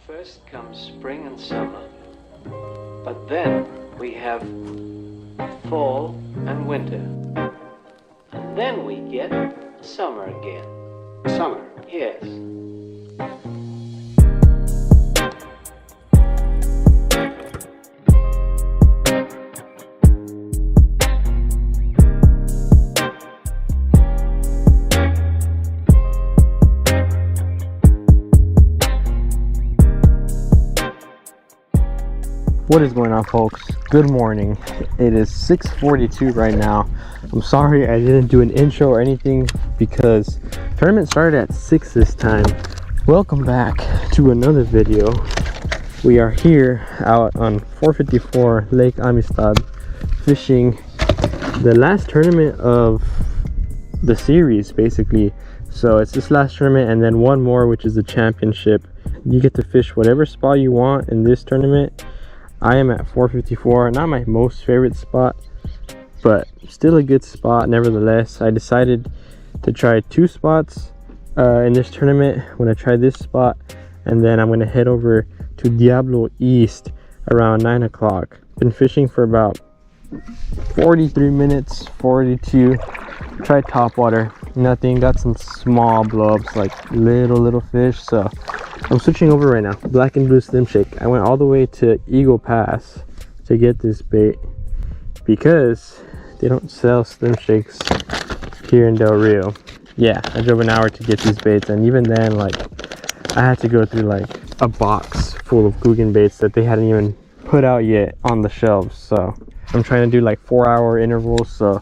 First comes spring and summer, but then we have fall and winter, and then we get summer again. Summer, yes. What is going on, folks? Good morning. It is 6:42 right now. I'm sorry I didn't do an intro or anything because tournament started at 6 this time. Welcome back to another video. We are here out on 454 Lake Amistad fishing the last tournament of the series, basically. So it's this last tournament and then one more, which is the championship. You get to fish whatever spot you want in this tournament. I am at 454, not my most favorite spot, but still a good spot nevertheless. I decided to try two spots in this tournament. I'm gonna try this spot, and then I'm gonna head over to Diablo East around 9 o'clock. Been fishing for about 43 minutes, 42. Tried topwater, nothing. Got some small blobs, like little fish. So I'm switching over right now. Black and blue slim shake. I went all the way to Eagle Pass to get this bait because they don't sell slim shakes here in Del Rio. Yeah, I drove an hour to get these baits, and even then, like, I had to go through like a box full of Guggen baits that they hadn't even put out yet on the shelves. So I'm trying to do like 4-hour intervals. So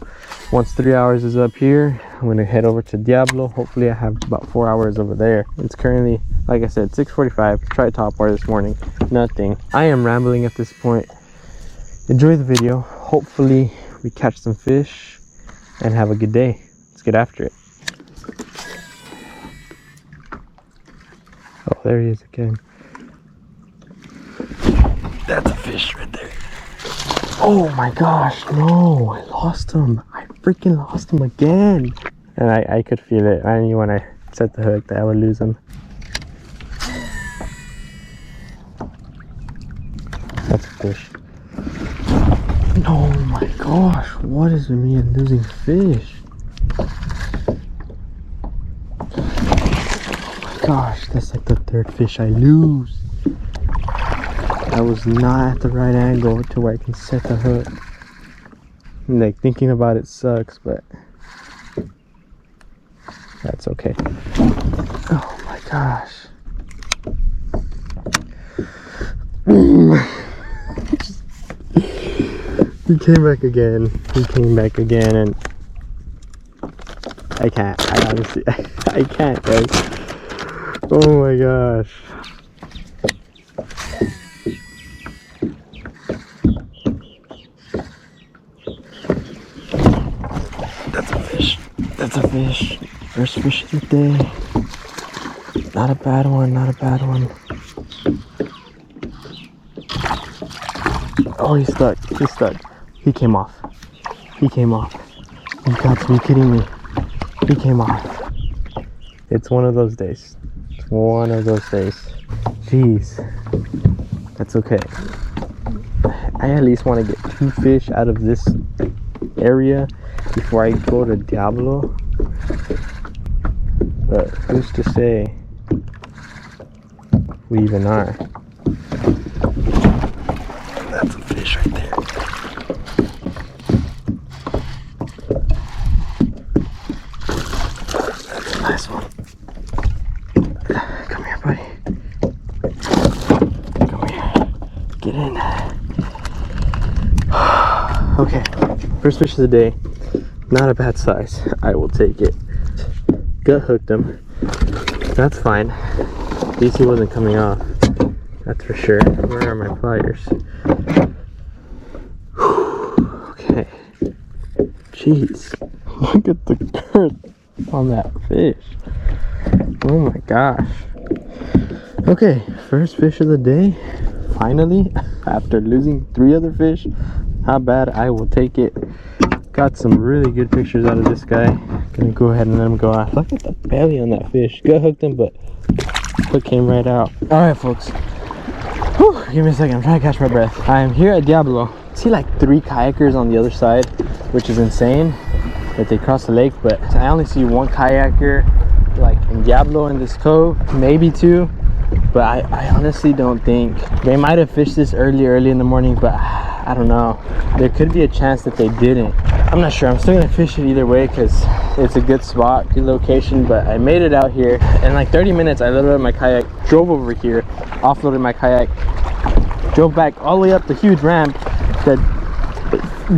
once 3 hours is up here, I'm gonna head over to Diablo. Hopefully I have about 4 hours over there. It's currently, like I said, 6:45. Tried topwater this morning, nothing. I am rambling at this point. Enjoy the video. Hopefully we catch some fish and have a good day. Let's get after it. Oh, there he is again. That's a fish right there. Oh my gosh, no, I lost him. I freaking lost him again. And I could feel it. I knew when I set the hook that I would lose him. That's a fish. Oh my gosh, what is with me and losing fish? Oh my gosh, that's like the third fish I lose. I was not at the right angle to where I can set the hook. Like, thinking about it sucks, but that's okay. Oh my gosh. He came back again. He came back again, and I can't. I honestly, I can't, guys. Oh my gosh. That's a fish. That's a fish. First fish of the day. Not a bad one, not a bad one. Oh, he's stuck. He's stuck. He came off. He came off. You got to be kidding me. He came off. It's one of those days. It's one of those days. Jeez. That's okay. I at least want to get 2 fish out of this area before I go to Diablo. But who's to say we even are? That's a fish right there. That's a nice one. Come here, buddy. Come here. Get in. Okay, first fish of the day. Not a bad size. I will take it. Gut hooked him. That's fine. At least he wasn't coming off. That's for sure. Where are my pliers? Okay. Jeez. Look at the girth on that fish. Oh my gosh. Okay, first fish of the day. Finally, after losing 3 other fish. Not bad. I will take it. Got some really good pictures out of this guy. Gonna go ahead and let him go off. Look at the belly on that fish. Gut hooked him, but hook came right out. Alright, folks. Whew, give me a second, I'm trying to catch my breath. I'm here at Diablo. I see like 3 kayakers on the other side, which is insane that they cross the lake, but I only see 1 kayaker like in Diablo in this cove, maybe 2, but I honestly don't think they might have fished this early in the morning, but I don't know. There could be a chance that they didn't. I'm not sure. I'm still gonna fish it either way because it's a good spot, good location. But I made it out here in like 30 minutes. I loaded up my kayak, drove over here, offloaded my kayak, drove back all the way up the huge ramp that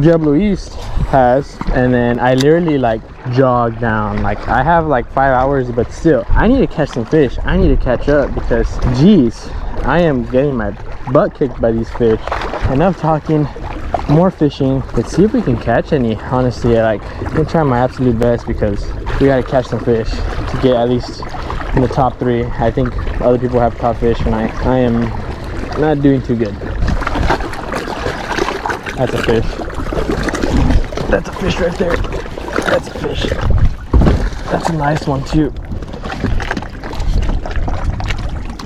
Diablo East has, and then I literally like jogged down. Like I have like 5 hours, but still I need to catch some fish. I need to catch up because geez, I am getting my butt kicked by these fish. Enough talking, more fishing. Let's see if we can catch any. Honestly, I'm gonna try my absolute best because we gotta catch some fish to get at least in the top 3. I think other people have caught fish and I am not doing too good. That's a fish. That's a fish right there. That's a fish. That's a nice one too.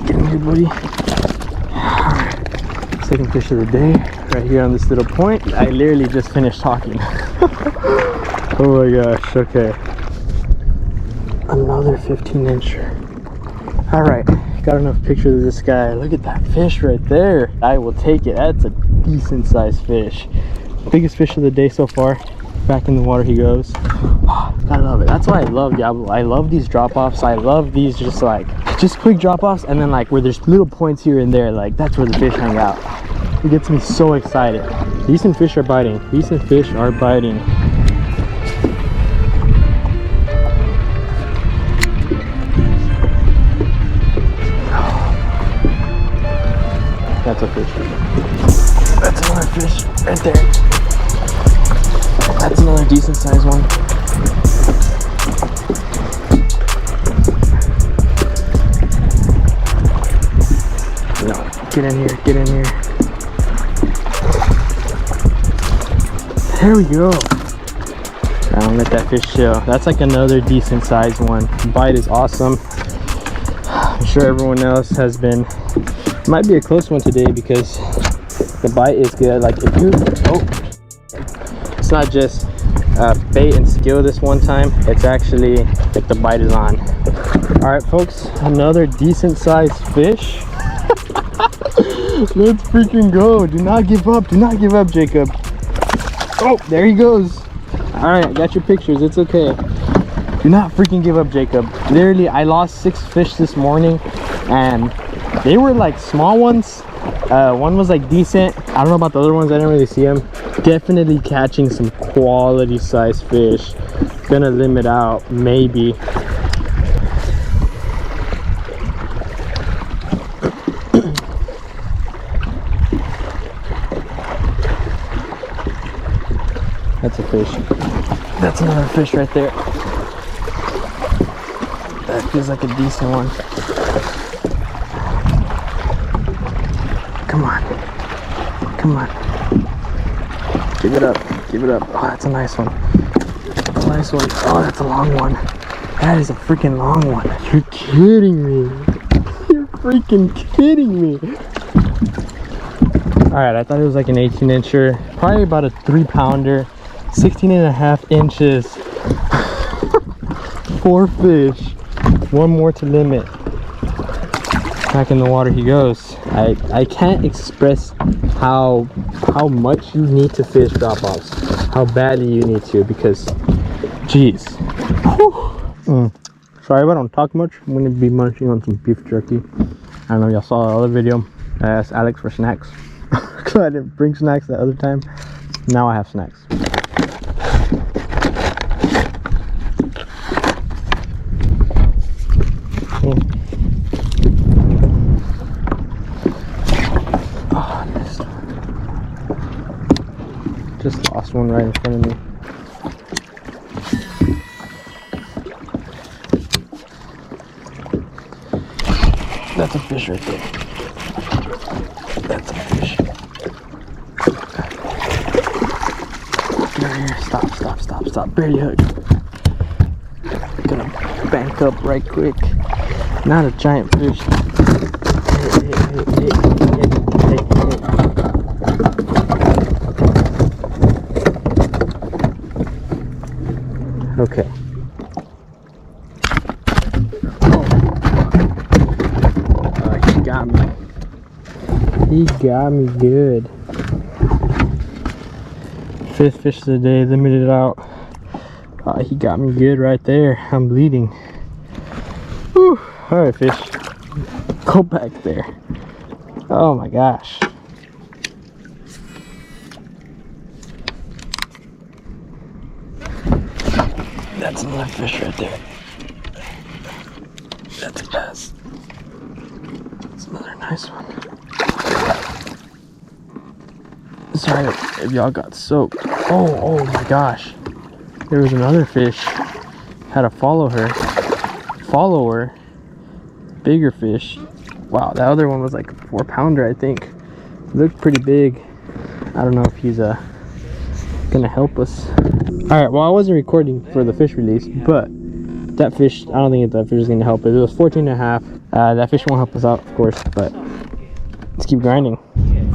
Get in here, buddy. Alright. Second fish of the day, right here on this little point. I literally just finished talking. Oh my gosh, okay. Another 15-incher. Alright, got enough pictures of this guy. Look at that fish right there. I will take it. That's a decent sized fish. Biggest fish of the day so far. Back in the water he goes. I love it. That's why I love Diablo. I love these drop-offs. I love these just quick drop-offs, and then like where there's little points here and there, like that's where the fish hang out. It gets me so excited. Decent fish are biting. Decent fish are biting. That's a fish. That's another fish right there. That's another decent sized one. No, get in here, get in here. There we go. I don't let that fish chill. That's like another decent sized one. Bite is awesome. I'm sure everyone else has been. It might be a close one today because the bite is good. Like if you, it's not just bait and skill this one time. It's actually like the bite is on. All right, folks, another decent sized fish. Let's freaking go. Do not give up. Do not give up, Jacob. Oh, there he goes. All right, I got your pictures. It's okay. Do not freaking give up, Jacob. Literally, I lost 6 fish this morning, and they were like small ones. One was like decent. I don't know about the other ones. I didn't really see them. Definitely catching some quality size fish. Gonna limit out, maybe. That's a fish. That's another fish right there. That feels like a decent one. Come on. Come on. Give it up. Give it up. Oh, that's a nice one. That's a nice one. Oh, that's a long one. That is a freaking long one. You're kidding me. You're freaking kidding me. Alright, I thought it was like an 18-incher. Probably about a 3-pounder. 16.5 inches. 4 fish. 1 more to limit. Back in the water he goes. I can't express how much you need to fish drop-offs. How badly you need to, because geez. Sorry if I don't talk much. I'm gonna be munching on some beef jerky. I don't know if y'all saw the other video. I asked Alex for snacks. Cause I didn't bring snacks that other time. Now I have snacks. Just lost one right in front of me. That's a fish right there. That's a fish. Get over here. Stop, stop, stop, stop. Barely hooked. Gonna bank up right quick. Not a giant fish. Hit. Okay. He got me. He got me good. 5th fish of the day, limited out. He got me good right there. I'm bleeding. Whew. All right, fish. Go back there. Oh my gosh. That's another fish right there. That's a bass. That's another nice one. Sorry if y'all got soaked. Oh my gosh. There was another fish. Had to follower. Bigger fish. Wow, that other one was like a 4-pounder, I think. Looked pretty big. I don't know if he's gonna help us. All right, well, I wasn't recording for the fish release, but that fish, I don't think that fish is gonna help us. It was 14.5. That fish won't help us out, of course, but let's keep grinding.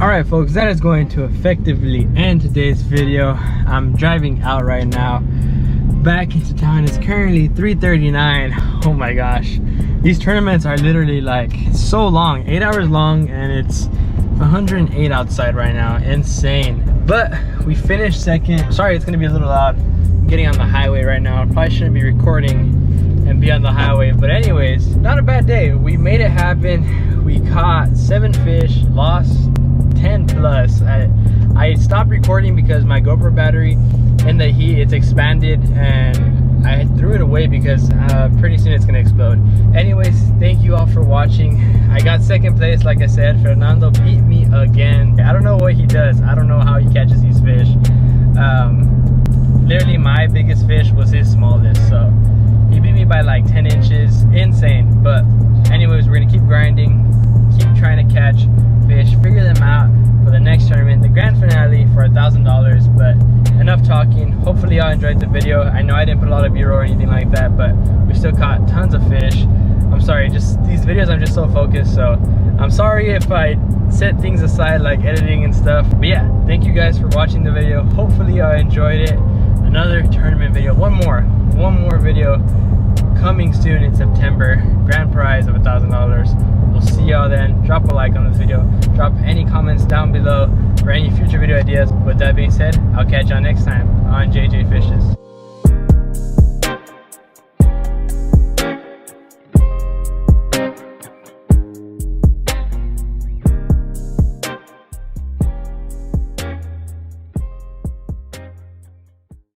All right, folks, that is going to effectively end today's video. I'm driving out right now back into town. It's currently 3:39. Oh my gosh, these tournaments are literally like so long, 8 hours long, and it's 108 outside right now. Insane. But we finished second. Sorry, it's gonna be a little loud. I'm getting on the highway right now. I probably shouldn't be recording and be on the highway, but anyways, not a bad day. We made it happen. We caught 7 fish, lost 10 plus. I stopped recording because my GoPro battery in the heat, it's expanded, and I threw it away because pretty soon it's gonna explode. Anyways, thank you all for watching. I got second place, like I said. Fernando beat me again. I don't know what he does. I don't know how he catches these fish. Literally my biggest fish was his smallest, so he beat me by like 10 inches. Insane. But anyways, we're gonna keep grinding, keep trying to catch fish, figure them out for the next tournament, the grand finale for $1,000. But enough talking. Hopefully y'all enjoyed the video. I know I didn't put a lot of B-roll or anything like that, but we still caught tons of fish. I'm sorry, just these videos, I'm just so focused, so I'm sorry if I set things aside like editing and stuff. But yeah, thank you guys for watching the video. Hopefully y'all enjoyed it. Another tournament video, one more video coming soon in September. Grand prize of $1,000. We'll see y'all then. Drop a like on this video. Drop any comments down below for any future video ideas. With that being said, I'll catch y'all next time on JJ Fishes.